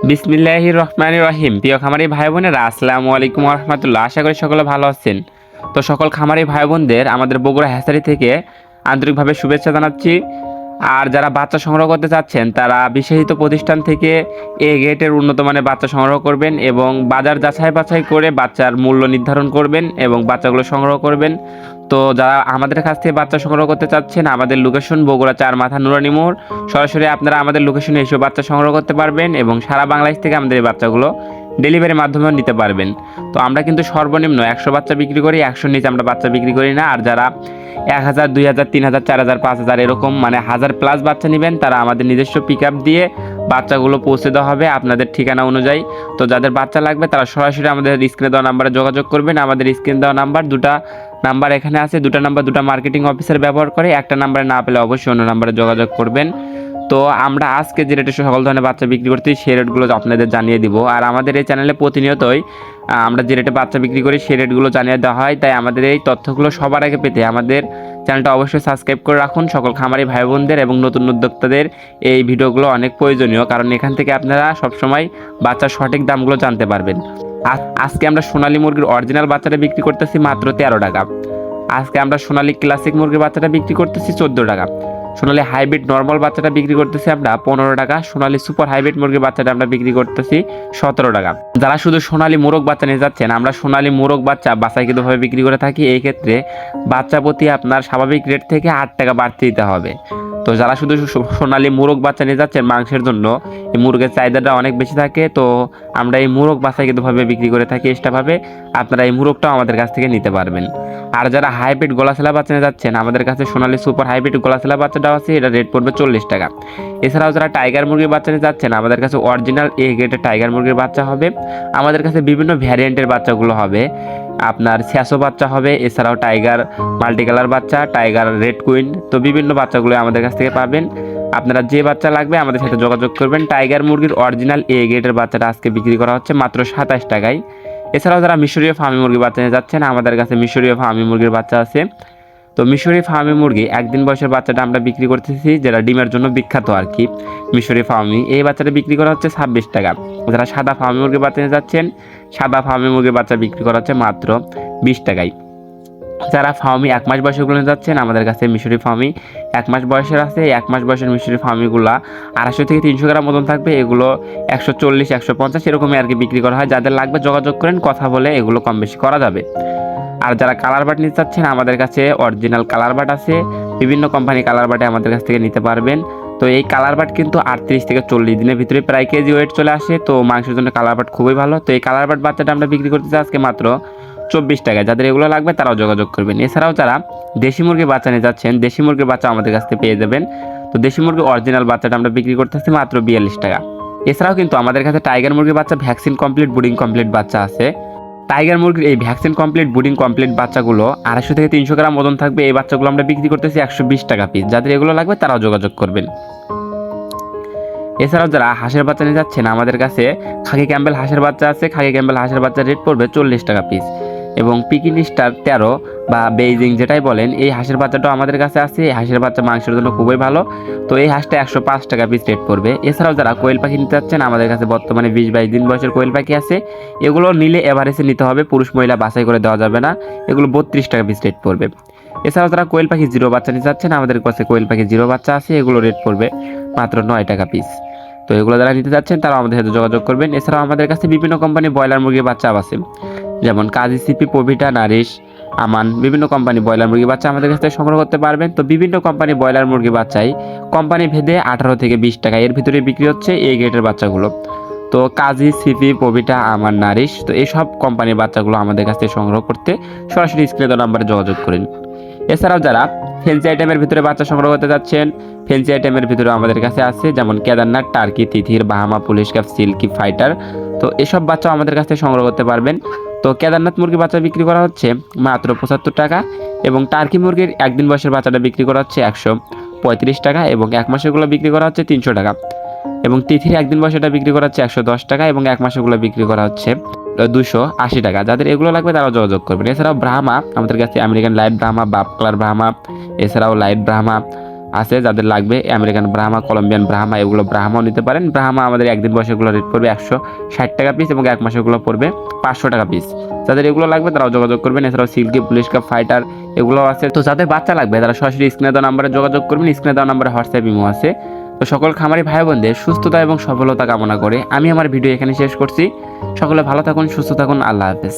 বিসমিল্লাহির রহমানির রহিম। প্রিয় খামারি ভাই বোনেরা, আসসালামু আলাইকুম রহমতুল্লাহ। আশা করি সকলে ভালো আছেন। তো সকল খামারি ভাই বোনদের আমাদের বগুড়া হ্যাচারি থেকে আন্তরিকভাবে শুভেচ্ছা জানাচ্ছি। আর যারা বাচ্চা সংগ্রহ করতে চাচ্ছেন তারা বিশেষিত প্রতিষ্ঠান থেকে এ গ্রেডের উন্নত মানের বাচ্চা সংগ্রহ করবেন এবং বাজার যাচাই বাছাই করে বাচ্চার মূল্য নির্ধারণ করবেন এবং বাচ্চাগুলো সংগ্রহ করবেন। তো যারা আমাদের কাছ থেকে বাচ্চা সংগ্রহ করতে চাচ্ছেন, আমাদের লোকেশন বগুড়া 4 মাথা নুরানি মোড়। সরাসরি আপনারা আমাদের লোকেশনে এসে বাচ্চা সংগ্রহ করতে পারবেন এবং সারা বাংলাদেশ থেকে আমাদের এই বাচ্চাগুলো ডেলিভারির মাধ্যমেও নিতে পারবেন। তো আমরা কিন্তু সর্বনিম্ন 100 বাচ্চা বিক্রি করি, 100 নিচে আমরা বাচ্চা বিক্রি করি না। আর যারা 1000, 2000, 3000, 4000, 5000 এরকম মানে 1000+ বাচ্চা নেবেন, তারা আমাদের নিজস্ব পিক আপ দিয়ে বাচ্চাগুলো পৌঁছে দেওয়া হবে আপনাদের ঠিকানা অনুযায়ী। তো যাদের বাচ্চা লাগবে তারা সরাসরি আমাদের স্ক্রিনে দেওয়া নাম্বারে যোগাযোগ করবেন। আমাদের স্ক্রিনে দেওয়া নাম্বার, দুটা নাম্বার এখানে আছে, দুটা নাম্বার দুটা মার্কেটিং অফিসার ব্যবহার করে। একটা নাম্বারে না পেলে অবশ্যই অন্য নাম্বারে যোগাযোগ করবেন। তো আমরা আজকে যে রেটে সকল ধরনের বাচ্চা বিক্রি করছি সেই রেটগুলো আপনাদের জানিয়ে দিব। আর আমাদের এই চ্যানেলে প্রতিনিয়তই আমরা যে রেটে বাচ্চা বিক্রি করি সেই রেটগুলো জানিয়ে দেওয়া হয়। তাই আমাদের এই তথ্যগুলো সবার আগে পেতে আমাদের চ্যানেলটা অবশ্যই সাবস্ক্রাইব করে রাখুন। সকল খামারি ভাই বোনদের এবং নতুন উদ্যোক্তাদের এই ভিডিওগুলো অনেক প্রয়োজনীয়, কারণ এখান থেকে আপনারা সবসময় বাচ্চার সঠিক দামগুলো জানতে পারবেন। আজকে আমরা সোনালী মুরগির অরিজিনাল বাচ্চাটা বিক্রি করতেছি মাত্র 13 টাকা। আজকে আমরা সোনালী ক্লাসিক মুরগির বাচ্চাটা বিক্রি করতেছি 14 টাকা। সোনালী হাইব্রিড নর্মাল বাচ্চাটা বিক্রি করতেছি আমরা 15 টাকা। সোনালী সুপার হাইব্রিড মুরগির বাচ্চাটা আমরা বিক্রি করতেছি 17 টাকা। যারা শুধু সোনালী মোরগ বাচ্চা নিয়ে যাচ্ছেন, আমরা সোনালী মোরগ বাচ্চা বাছাইকৃতভাবে বিক্রি করে থাকি। এই ক্ষেত্রে বাচ্চা প্রতি আপনার স্বাভাবিক রেট থেকে 8 টাকা বাড়তি দিতে হবে। তো যারা শুধু সোনালী মোরগ বাচ্চা নিয়ে যাচ্ছেন মাংসের জন্য, এই মুরগের চাহিদাটা অনেক বেশি থাকে, তো আমরা এই মোরগ বাছাইকৃতভাবে বিক্রি করে থাকি এক্সট্রাভাবে। আপনারা এই মোরগটাও আমাদের কাছ থেকে নিতে পারবেন। আর যারা হাইব্রিড গলাছেলা বাচ্চা নিয়ে যাচ্ছেন, আমাদের কাছে সোনালী সুপার হাইব্রিড গলাছেলা বাচ্চাটাও আছে, এটা রেট পড়বে 40 টাকা। এছাড়াও যারা টাইগার মুরগির বাচ্চা নিয়ে যাচ্ছেন, আমাদের কাছে অরিজিনাল এ গ্রেডের টাইগার মুরগির বাচ্চা হবে। আমাদের কাছে বিভিন্ন ভ্যারিয়েন্টের বাচ্চাগুলো হবে, আপনার স্যাসো বাচ্চা হবে, এছাড়াও টাইগার মাল্টি কালার বাচ্চা, টাইগার রেড কুইন, তো বিভিন্ন বাচ্চাগুলো আমাদের কাছ থেকে পাবেন। আপনারা যে বাচ্চা লাগবে আমাদের সাথে যোগাযোগ করবেন। টাইগার মুরগির অরিজিনাল এ গ্রেডের বাচ্চাটা আজকে বিক্রি করা হচ্ছে মাত্র 27 টাকায়। এছাড়াও যারা মিশরীয় ফার্মি মুরগির বাচ্চা নিয়ে যাচ্ছেন, আমাদের কাছে মিশরীয় ফার্মি মুরগির বাচ্চা আছে। তো মিশরি ফার্মি মুরগি একদিন বয়সের বাচ্চাটা আমরা বিক্রি করতেছি, যেটা ডিমের জন্য বিখ্যাত আর কি, মিশরি ফার্মি। এই বাচ্চাটা বিক্রি করা হচ্ছে 26 টাকা। যারা সাদা ফার্মি মুরগির বাচ্চা নিয়ে যাচ্ছেন, সাদা ফার্মি মুরগির বাচ্চা বিক্রি করা হচ্ছে মাত্র 20 টাকায়। যারা ফার্মি 1 মাস বয়সেগুলো নিয়ে যাচ্ছেন, আমাদের কাছে মিশরি ফার্মি 1 মাস বয়সের আছে। 1 মাস বয়সের মিশরি ফার্মিগুলা 250 থেকে 300 গ্রাম মতন থাকবে। এগুলো 140, 150 এরকমই আর কি বিক্রি করা হয়। যাদের লাগবে যোগাযোগ করেন, কথা বলে এগুলো কম বেশি করা যাবে। আর যারা কালার বাট নিতে চাচ্ছেন, আমাদের কাছে অরিজিনাল কালার বাট আছে, বিভিন্ন কোম্পানি কালার বাটে আমাদের কাছ থেকে নিতে পারবেন। তো এই কালার বাট কিন্তু 38 থেকে 40 দিনের ভিতরে প্রায় কেজি ওয়েট চলে আসে। তো মাংসের জন্য কালার বাট খুবই ভালো। তো এই কালার বাট বাচ্চাটা আমরা বিক্রি করতেছি আজকে মাত্র 24 টাকায়। যাদের এগুলো লাগবে তারাও যোগাযোগ করবেন। এছাড়াও যারা দেশি মুরগির বাচ্চা নিয়ে যাচ্ছেন, দেশি মুরগির বাচ্চা আমাদের কাছ থেকে পেয়ে যাবেন। তো দেশি মুরগির অরিজিনাল বাচ্চাটা আমরা বিক্রি করতেছি মাত্র 42 টাকা। এছাড়াও কিন্তু আমাদের কাছে টাইগার মুরগির বাচ্চা ভ্যাকসিন কমপ্লিট, বুডিং কমপ্লিট বাচ্চা আছে। টাইগার মুরগির এই ভ্যাকসিন কমপ্লিট, বুডিং কমপ্লিট বাচ্চাগুলো 250 থেকে 300 গ্রাম ওজন থাকবে। এই বাচ্চাগুলো আমরা বিক্রি করতেছি 120 টাকা পিস। যাদের এগুলো লাগবে তারাও যোগাযোগ করবেন। এছাড়াও যারা হাঁসের বাচ্চা নিয়ে যাচ্ছেন, আমাদের কাছে খাকি ক্যাম্বেল হাঁসের বাচ্চা আছে। খাকি ক্যাম্বেল হাঁসের বাচ্চার রেট পড়বে 40 টাকা পিস। এবং পিকিন স্টার 13 বা বেইজিং যেটাই বলেন, এই হাঁসের বাচ্চাটাও আমাদের কাছে আছে। এই হাঁসের বাচ্চা মাংসের জন্য খুবই ভালো। তো এই হাঁসটা 105 টাকা পিস রেট পড়বে। এছাড়াও যারা কোয়েল পাখি নিতে চাচ্ছেন, আমাদের কাছে বর্তমানে 20-22 দিন বয়সের কোয়েল পাখি আছে। এগুলো নিলে এভারেজে নিতে হবে, পুরুষ মহিলা বাছাই করে দেওয়া যাবে না। এগুলো 32 টাকা পিস রেট পড়বে। এছাড়াও যারা কোয়েল পাখি জিরো বাচ্চা নিতে চাচ্ছেন, আমাদের কাছে কোয়েল পাখি জিরো বাচ্চা আছে। এগুলো রেট পড়বে মাত্র 9 টাকা পিস। তো এগুলো যারা নিতে চাচ্ছেন তারা আমাদের সাথে যোগাযোগ করবেন। এছাড়াও আমাদের কাছে বিভিন্ন কোম্পানি ব্রয়লার মুরগির বাচ্চা আছে, যেমন কাজী, সিপি, পবিটা, নারিশ, আমান, বিভিন্ন কোম্পানি ব্রয়লার মুরগি বাচ্চা আমাদের কাছ থেকে সংগ্রহ করতে পারবেন। তো বিভিন্ন কোম্পানি ব্রয়লার মুরগি বাচ্চাই কোম্পানি ভেদে 18 থেকে 20 টাকা এর ভিতরে বিক্রি হচ্ছে এই গ্রেডের বাচ্চাগুলো। তো কাজী, সিপি, পবিটা, আমান, নারিশ, তো এইসব কোম্পানির বাচ্চাগুলো আমাদের কাছ থেকে সংগ্রহ করতে সরাসরি স্ক্রিনে দেওয়া নাম্বারে যোগাযোগ করেন। এছাড়াও যারা ফেন্সি আইটেমের ভিতরে বাচ্চা সংগ্রহ করতে যাচ্ছেন, ফেন্সি আইটেমের ভিতরে আমাদের কাছে আছে, যেমন কেদারনাথ, টার্কি, তিথির, Bahama, police cap, silky, fighter. তো এসব বাচ্চা আমাদের কাছ থেকে সংগ্রহ করতে পারবেন। তো কেদারনাথ মুরগির বাচ্চা বিক্রি করা হচ্ছে মাত্র 75 টাকা। এবং টার্কি মুরগির একদিন বয়সের বাচ্চাটা বিক্রি করা হচ্ছে 135 টাকা। এবং 1 মাসেরগুলো বিক্রি করা হচ্ছে 300 টাকা। এবং তিথির একদিন বয়সটা বিক্রি করা হচ্ছে 110 টাকা। এবং 1 মাসেরগুলো বিক্রি করা হচ্ছে 280 টাকা। যাদের এগুলো লাগবে তারাও যোগাযোগ করবেন। এছাড়াও ব্রাহ্মা আমাদের কাছে আমেরিকান লাইট ব্রাহ্মা, বাপ কালার ব্রাহ্মা, এছাড়াও লাইট ব্রাহ্মা, আছে যাদের লাগবে আমেরিকান ব্রাহ্মা, কলম্বিয়ান ব্রাহ্মা, এগুলো ব্রাহ্মাও নিতে পারেন। ব্রাহ্মা আমাদের একদিন বয়সেগুলো রেট পড়বে 160 টাকা পিস এবং এক মাসেগুলো পড়বে 500 টাকা পিস। যাদের এগুলো লাগবে তারাও যোগাযোগ করবেন। এছাড়াও সিল্কি, পুলিশ কাপ, ফাইটার এগুলো আছে। তো যাদের বাচ্চা লাগবে তারা সরাসরি স্ক্রিনে দেওয়া নাম্বারে যোগাযোগ করবেন। স্ক্রিনে দেওয়া নাম্বারে হোয়াটসঅ্যাপ, ইমো আছে। তো সকল খামারি ভাই বোনদের সুস্থতা এবং সফলতা কামনা করে আমি আমার ভিডিও এখানে শেষ করছি। সকলে ভালো থাকুন, সুস্থ থাকুন, আল্লাহ হাফেজ।